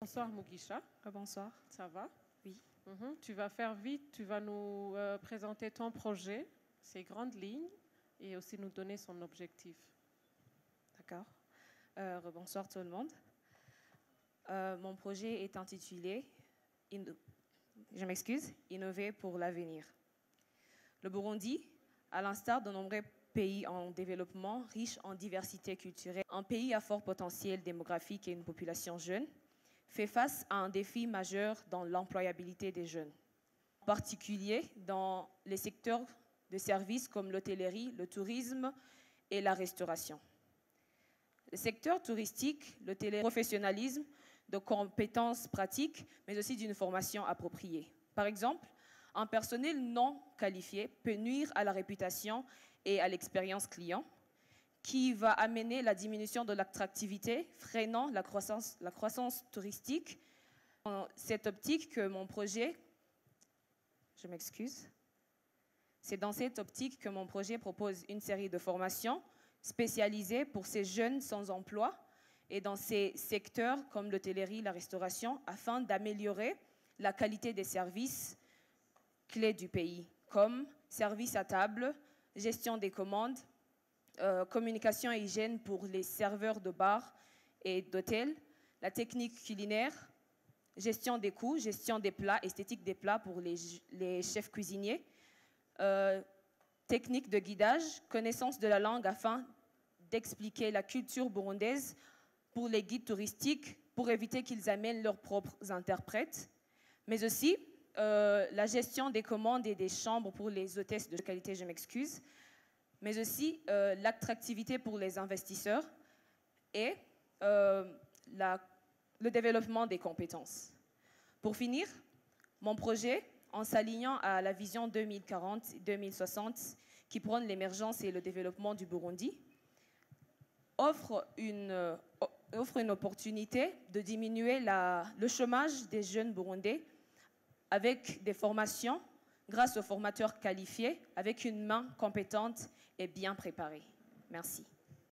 Bonsoir Mugisha, Bonsoir. ça va? Oui. Tu vas faire vite, tu vas nous présenter ton projet, ses grandes lignes et aussi nous donner son objectif. D'accord. Bonsoir tout le monde. Mon projet est intitulé, je m'excuse, Innover pour l'avenir. Le Burundi, à l'instar de nombreux pays en développement, riche en diversité culturelle, un pays à fort potentiel démographique et une population jeune, fait face à un défi majeur dans l'employabilité des jeunes, en particulier dans les secteurs de services comme l'hôtellerie, le tourisme et la restauration. Le secteur touristique, l'hôtellerie, professionnalisme, de compétences pratiques, mais aussi d'une formation appropriée. Par exemple, un personnel non qualifié peut nuire à la réputation et à l'expérience client, qui va amener la diminution de l'attractivité, freinant la croissance touristique. Dans cette optique que mon projet, c'est dans cette optique que mon projet propose une série de formations spécialisées pour ces jeunes sans emploi et dans ces secteurs comme l'hôtellerie, la restauration, afin d'améliorer la qualité des services clés du pays, comme service à table, gestion des commandes, communication et hygiène pour les serveurs de bars et d'hôtels, la technique culinaire, gestion des coûts, gestion des plats, esthétique des plats pour les chefs cuisiniers, technique de guidage, connaissance de la langue afin d'expliquer la culture burundaise pour les guides touristiques, pour éviter qu'ils amènent leurs propres interprètes, mais aussi la gestion des commandes et des chambres pour les hôtesses de qualité, mais aussi l'attractivité pour les investisseurs et le développement des compétences. Pour finir, mon projet, en s'alignant à la vision 2040-2060 qui prône l'émergence et le développement du Burundi, offre une opportunité de diminuer le chômage des jeunes burundais avec des formations grâce aux formateurs qualifiés, avec une main compétente et bien préparée. Merci.